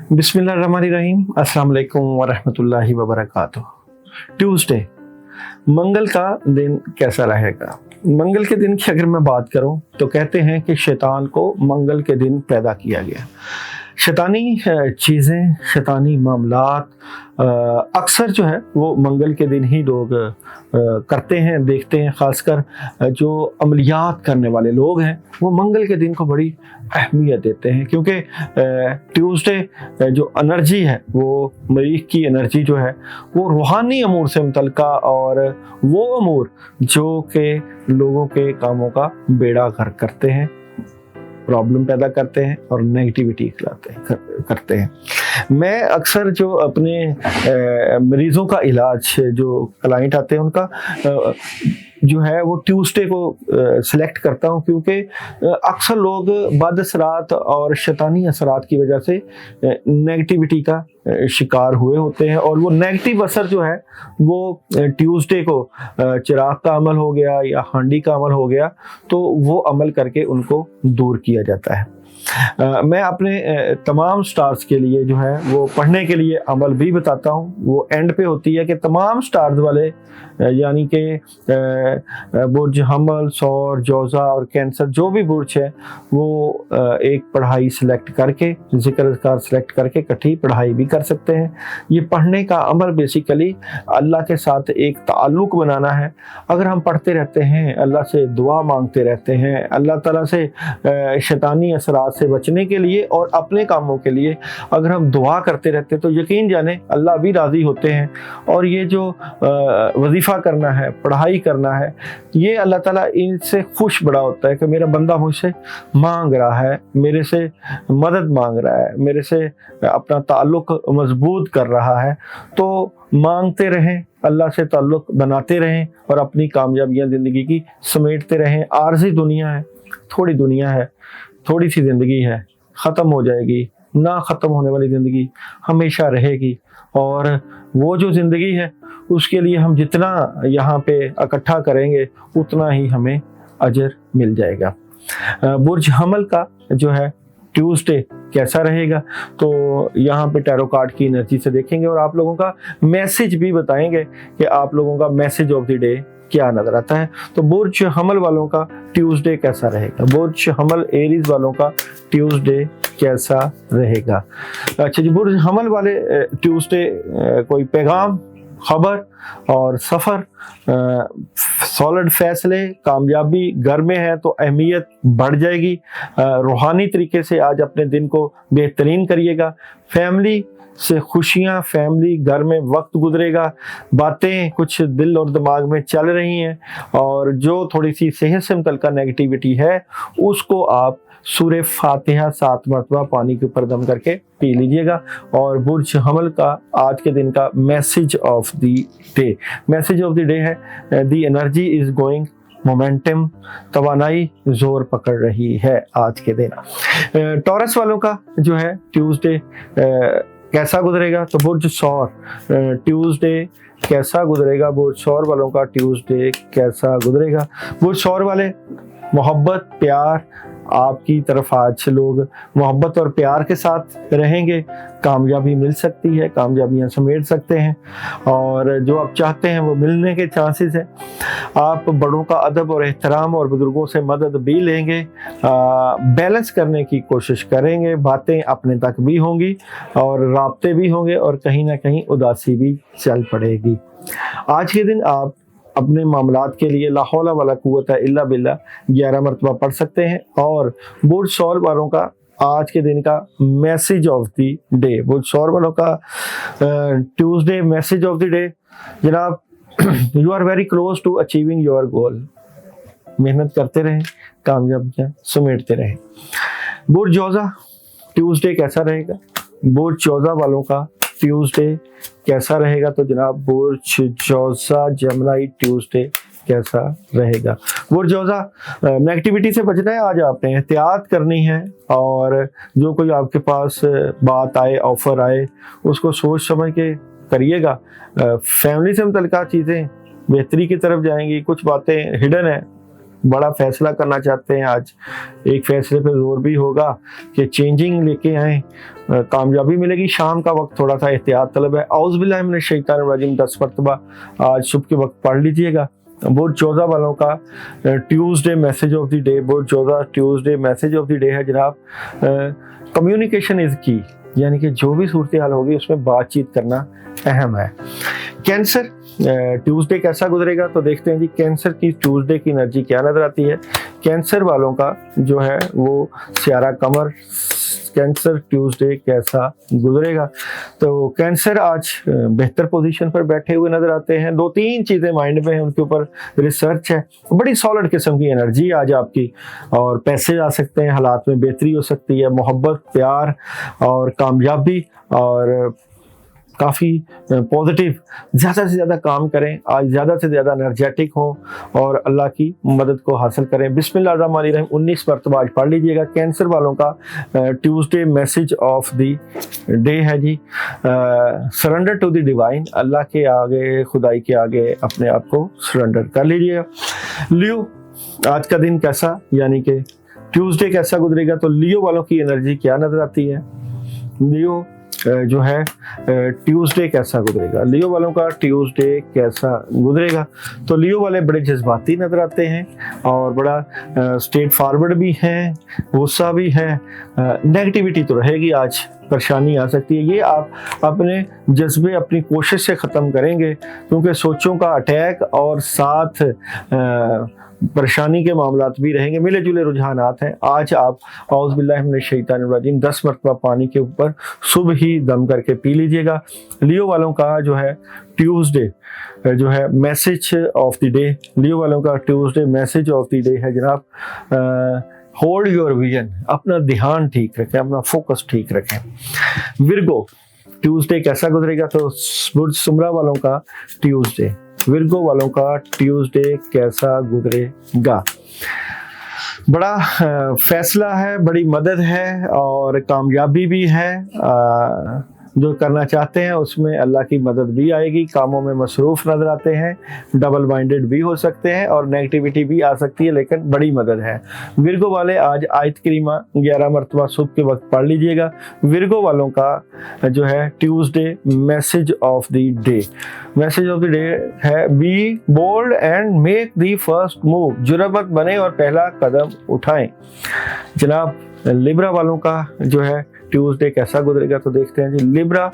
बिस्मिल्लाहिर्रहमानिर्रहीम, अस्सलाम वालेकुम वरहमतुल्लाहि वबरकातुह। ट्यूसडे, मंगल का दिन कैसा रहेगा? मंगल के दिन की अगर मैं बात करूं तो कहते हैं कि शैतान को मंगल के दिन पैदा किया गया। शैतानी चीज़ें, शैतानी मामलात अक्सर जो है वो मंगल के दिन ही लोग करते हैं, देखते हैं। ख़ासकर जो अमलियात करने वाले लोग हैं वो मंगल के दिन को बड़ी अहमियत देते हैं, क्योंकि ट्यूसडे जो एनर्जी है वो मरीख की एनर्जी जो है वो रूहानी अमूर से मुतल्लिका और वो अमूर जो कि लोगों के कामों का बेड़ा गर्क करते हैं, प्रॉब्लम पैदा करते हैं और नेगेटिविटी करते हैं। मैं अक्सर जो अपने मरीज़ों का इलाज, जो क्लाइंट आते हैं उनका जो है वो ट्यूसडे को सिलेक्ट करता हूँ, क्योंकि अक्सर लोग बद असरात और शैतानी असरात की वजह से नेगेटिविटी का शिकार हुए होते हैं, और वो नेगेटिव असर जो है वो ट्यूसडे को चिराग का अमल हो गया या हांडी का अमल हो गया तो वो अमल करके उनको दूर किया जाता है। मैं अपने तमाम स्टार्स के लिए जो है वो पढ़ने के लिए अमल भी बताता हूँ। वो एंड पे होती है कि तमाम स्टार्स वाले यानी कि बुर्ज हमल, सौर, जौज़ा और कैंसर जो भी बुर्ज है वो एक पढ़ाई सिलेक्ट करके, ज़िक्र अज़कार सिलेक्ट करके इकट्ठी पढ़ाई भी कर सकते हैं। ये पढ़ने का अमल बेसिकली अल्लाह के साथ एक ताल्लुक़ बनाना है। अगर हम पढ़ते रहते हैं, अल्लाह से दुआ मांगते रहते हैं, अल्लाह ताला से शैतानी असरात से बचने के लिए और अपने कामों के लिए अगर हम दुआ करते रहते तो यकीन जाने अल्लाह भी राज़ी होते हैं। और ये जो वजीफ़ा करना है, पढ़ाई करना है, ये अल्लाह ताला इनसे खुश बड़ा होता है कि मेरा बंदा मुझसे मांग रहा है, मेरे से मदद मांग रहा है, मेरे से अपना ताल्लुक़ मजबूत कर रहा है। तो मांगते रहें, अल्लाह से ताल्लुक़ बनाते रहें और अपनी कामयाबियाँ ज़िंदगी की समेटते रहें। आर्ज़ी दुनिया है, थोड़ी दुनिया है, थोड़ी सी ज़िंदगी है, ख़त्म हो जाएगी। ना ख़त्म होने वाली ज़िंदगी हमेशा रहेगी, और वो जो ज़िंदगी है उसके लिए हम जितना यहाँ पे इकट्ठा करेंगे उतना ही हमें अजर मिल जाएगा। बुर्ज हमल का जो है ट्यूसडे कैसा रहेगा तो यहाँ पे टैरो कार्ड की एनर्जी से देखेंगे और आप लोगों का मैसेज भी बताएंगे कि आप लोगों का मैसेज ऑफ द डे क्या नजर आता है। तो बुर्ज हमल वालों का ट्यूसडे कैसा रहेगा? बुर्ज हमल एरीज वालों का ट्यूसडे कैसा रहेगा? अच्छा जी, बुर्ज हमल वाले ट्यूसडे कोई पैगाम, खबर और सफ़र, सॉलिड फैसले, कामयाबी घर में है तो अहमियत बढ़ जाएगी। रूहानी तरीके से आज अपने दिन को बेहतरीन करिएगा। फैमिली से खुशियाँ, फैमिली घर में वक्त गुजरेगा। बातें कुछ दिल और दिमाग में चल रही हैं, और जो थोड़ी सी सेहत से मुतल्लिका नेगेटिविटी है उसको आप सूरह फातिहा 7 मरतबा पानी के ऊपर दम करके पी लीजिएगा। और बुर्ज हमल का आज के दिन का message of the day, message of the day है the energy is going momentum, तवानाई जोर पकड़ रही है आज के दिन। टॉरस वालों का जो है ट्यूसडे कैसा गुजरेगा? तो बुर्ज सौर ट्यूसडे कैसा गुजरेगा? बुर्ज सौर वालों का ट्यूसडे कैसा गुजरेगा? बुर्ज सौर वाले मोहब्बत, प्यार, आपकी तरफ आज लोग मोहब्बत और प्यार के साथ रहेंगे, कामयाबी मिल सकती है, कामयाबियां समेट सकते हैं, और जो आप चाहते हैं वो मिलने के चांसेस हैं। आप बड़ों का अदब और एहतराम और बुजुर्गों से मदद भी लेंगे, बैलेंस करने की कोशिश करेंगे, बातें अपने तक भी होंगी और राब्ते भी होंगे, और कहीं ना कहीं उदासी भी चल पड़ेगी। आज के दिन आप अपने मामलात के लिए ला हौला वला कुव्वता इल्ला बिल्ला 11 मरतबा पढ़ सकते हैं। और बुर्ज सौर वालों का आज के दिन का मैसेज ऑफ द डे, बुर्ज सौर वालों का Tuesday message of the day, जनाब you are very close to achieving your goal. मेहनत करते रहें, कामयाबियां समेटते रहें। बुर्ज जौज़ा ट्यूसडे कैसा रहेगा? बुर्ज जौज़ा वालों का ट्यूसडे कैसा रहेगा? तो जनाब बुर्ज जौज़ा जेमिनी ट्यूसडे कैसा रहेगा? बुर्ज जौज़ा नेगेटिविटी से बचना है, आज आपने एहतियात करनी है, और जो कोई आपके पास बात आए, ऑफर आए, उसको सोच समझ के करिएगा। फैमिली से मुतल्लिका चीज़ें बेहतरी की तरफ जाएंगी, कुछ बातें हिडन है बड़ा फैसला करना चाहते हैं आज, एक फैसले पे जोर भी होगा कि चेंजिंग लेके आए, कामयाबी मिलेगी। शाम का वक्त थोड़ा सा एहतियात तलब है। औज़ बिल्लाहि मिनश शैतानिर रजीम 10 मरतबा आज सुबह के वक्त पढ़ लीजिएगा। बुर्ज जोधा वालों का Tuesday message of the day, Burj Jodha Tuesday message of the day है जनाब, कम्युनिकेशन इज़ की, यानी कि जो भी सूरत हाल होगी उसमें बातचीत करना अहम है। कैंसर ट्यूसडे कैसा गुजरेगा, तो देखते हैं जी कैंसर की ट्यूसडे की एनर्जी क्या नजर आती है। कैंसर वालों का जो है वो सियारा कमर, कैंसर ट्यूसडे कैसा गुजरेगा, तो कैंसर आज बेहतर पोजीशन पर बैठे हुए नजर आते हैं। 2-3 चीज़ें माइंड में हैं, उनके ऊपर रिसर्च है, बड़ी सॉलिड किस्म की एनर्जी आज आपकी, और पैसे आ सकते हैं, हालात में बेहतरी हो सकती है, मोहब्बत, प्यार और कामयाबी, और काफ़ी पॉजिटिव, ज़्यादा से ज़्यादा काम करें आज, ज़्यादा से ज़्यादा एनर्जेटिक हों और अल्लाह की मदद को हासिल करें। बिस्मिल्लाहिर्रहमानिर्रहीम 19 मरतबा आज पढ़ लीजिएगा। कैंसर वालों का Tuesday message of the day है जी, सरेंडर टू द डिवाइन, अल्लाह के आगे, खुदाई के आगे अपने आप को सरेंडर कर लीजिएगा। लियो आज का दिन कैसा, यानी कि ट्यूसडे कैसा गुजरेगा, तो लियो वालों की एनर्जी क्या नजर आती है। लियो जो है ट्यूसडे कैसा गुजरेगा, लियो वालों का ट्यूसडे कैसा गुजरेगा, तो लियो वाले बड़े जज्बाती नजर आते हैं और बड़ा स्ट्रेट फॉरवर्ड भी हैं, गुस्सा भी है, नेगेटिविटी तो रहेगी आज, परेशानी आ सकती है। ये आप अपने जज्बे, अपनी कोशिश से ख़त्म करेंगे, क्योंकि सोचों का अटैक और साथ परेशानी के मामलात भी रहेंगे, मिले जुले रुझानात हैं। आज आप औज़ बिल्लाहि मिनश शैतानिर रजीम 10 मरतबा पानी के ऊपर सुबह ही दम करके पी लीजिएगा। लियो वालों का जो है ट्यूसडे जो है मैसेज ऑफ द डे, लियो वालों का Tuesday message of the day है जनाब, होल्ड योर विजन, अपना ध्यान ठीक रखें, अपना फोकस ठीक रखें। विर्गो ट्यूसडे कैसा गुजरेगा, तो बुर्ज सुमरा वालों का ट्यूसडे, विर्गो वालों का ट्यूसडे कैसा गुजरेगा। बड़ा फैसला है, बड़ी मदद है और कामयाबी भी है। जो करना चाहते हैं उसमें अल्लाह की मदद भी आएगी। कामों में मसरूफ़ नज़र आते हैं, डबल माइंडेड भी हो सकते हैं और नेगेटिविटी भी आ सकती है, लेकिन बड़ी मदद है। विर्गो वाले आज आयत करीमा 11 मरतबा सुबह के वक्त पढ़ लीजिएगा। विर्गो वालों का जो है Tuesday message of the day, message of the day है be bold and make the first move, जुर्रत बने और पहला कदम उठाएं। जनाब लिब्रा वालों का जो है ट्यूसडे कैसा गुजरेगा, तो देखते हैं जी लिब्रा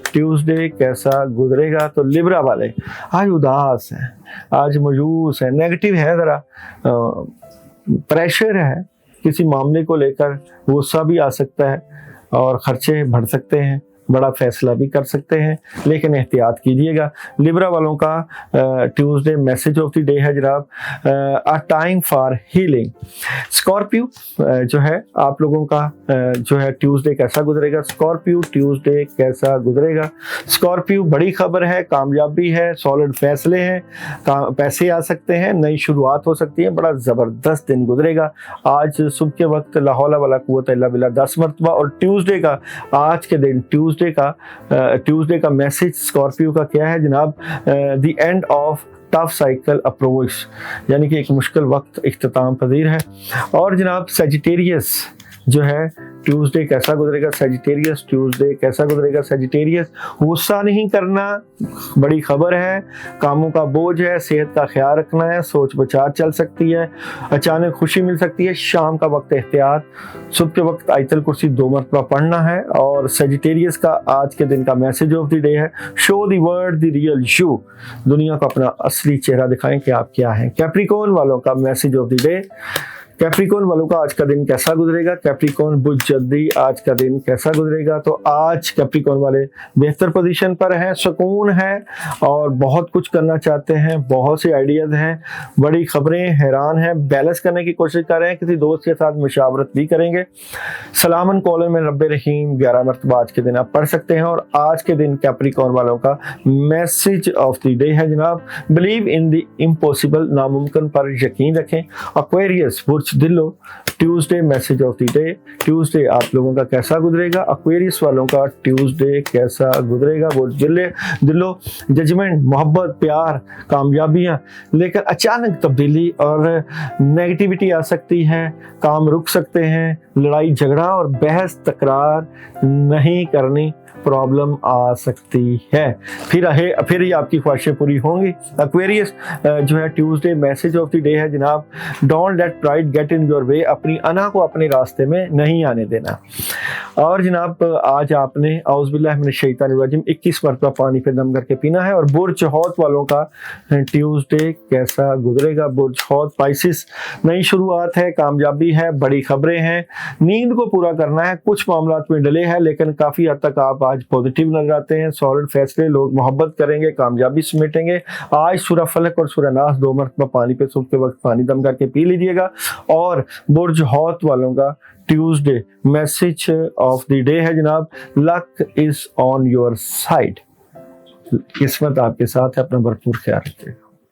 ट्यूसडे कैसा गुजरेगा। तो लिब्रा वाले आज उदास हैं, आज मायूस है, नेगेटिव है, ज़रा प्रेशर है, किसी मामले को लेकर गुस्सा भी आ सकता है और खर्चे बढ़ सकते हैं, बड़ा फैसला भी कर सकते हैं, लेकिन एहतियात कीजिएगा। लिब्रा वालों का Tuesday message of the day है जनाब, a time for healing. Scorpio जो है आप लोगों का जो है ट्यूसडे कैसा गुजरेगा, स्कॉर्पियो ट्यूसडे कैसा गुजरेगा। स्कॉर्पियो बड़ी खबर है, कामयाबी है, सॉलिड फैसले हैं, पैसे आ सकते हैं, नई शुरुआत हो सकती है, बड़ा ज़बरदस्त दिन गुजरेगा। आज सुबह के वक्त ला हौला वला कुव्वता इल्ला बिल्लाह 10 मरतबा, और ट्यूसडे का आज के दिन ट्यूसडे का मैसेज स्कॉर्पियो का क्या है जनाब, the end of tough cycle approach, यानी कि एक मुश्किल वक्त इख्तिताम पजीर है। और जनाब सेजिटेरियस जो है ट्यूसडे कैसा गुजरेगा, सेजिटेरियस ट्यूसडे कैसा गुजरेगा। सेजिटेरियस गुस्सा नहीं करना, बड़ी खबर है, कामों का बोझ है, सेहत का ख्याल रखना है, सोच बचार चल सकती है, अचानक खुशी मिल सकती है। शाम का वक्त एहतियात, सुबह के वक्त आयतल कुर्सी 2 मरतबा पढ़ना है। और सेजिटेरियस का आज के दिन का मैसेज ऑफ द डे है show the world the real you, दुनिया को अपना असली चेहरा दिखाएं कि आप क्या हैं। कैप्रिकॉर्न वालों का message of the day, Capricorn वालों का आज का दिन कैसा गुजरेगा, कैप्रिकॉर्न बुध जल्दी आज का दिन कैसा गुजरेगा। तो आज कैप्रिकॉर्न वाले बेहतर पोजीशन पर हैं, सुकून है और बहुत कुछ करना चाहते हैं, बहुत से आइडियाज हैं, बड़ी खबरें, हैरान हैं, बैलेंस करने की कोशिश कर रहे हैं, किसी दोस्त के साथ मशावरत भी करेंगे। सलामन कौलन में रब्बे रहीम 11 मरतबा आज के दिन आप पढ़ सकते हैं। और आज के दिन कैप्रिकॉर्न वालों का मैसेज ऑफ द डे है जनाब, बिलीव इन द इम्पॉसिबल, नामुमकिन पर यकीन रखें। एक्वेरियस बुर्ज दिलो Tuesday message of the day, Tuesday आप लोगों का कैसा गुजरेगा? एक्वेरियस वालों का ट्यूसडे कैसा गुजरेगा? वो दिलो जजमेंट, मोहब्बत, प्यार, कामयाबियां लेकर अचानक तब्दीली और नेगेटिविटी आ सकती है, काम रुक सकते हैं, लड़ाई झगड़ा और बहस तकरार नहीं करनी, प्रॉब्लम आ सकती है। फिर ही आपकी ख्वाहिशें पूरी होंगी। एक्वेरियस जो है Tuesday message of the day है जनाब, don't let pride get in your way, अपनी अना को अपने रास्ते में नहीं आने देना। और जनाब आज आपने औज़ बिल्लाहि मिनश शैतानिर रजीम 21 मरतबा पानी पे दम करके पीना है। और बुर्ज हौत वालों का ट्यूसडे कैसा गुजरेगा? बुर्ज हौत स्पाइसिस, नई शुरुआत है, कामयाबी है, बड़ी खबरें हैं, नींद को पूरा करना है, कुछ मामलात में डिले है लेकिन काफ़ी हद तक आप आज पॉजिटिव नजर आते हैं, सॉलिड फैसले, लोग मोहब्बत करेंगे, कामयाबी समेटेंगे। आज सूरह फलक और सूरह नास 2 मरतबा पानी पे सुबह के वक्त पानी दम करके पी लीजिएगा। और बुर्ज हौत वालों का Tuesday message of the day है जनाब, luck is on your side, किस्मत आपके साथ है, अपना भरपूर ख्याल रखिएगा।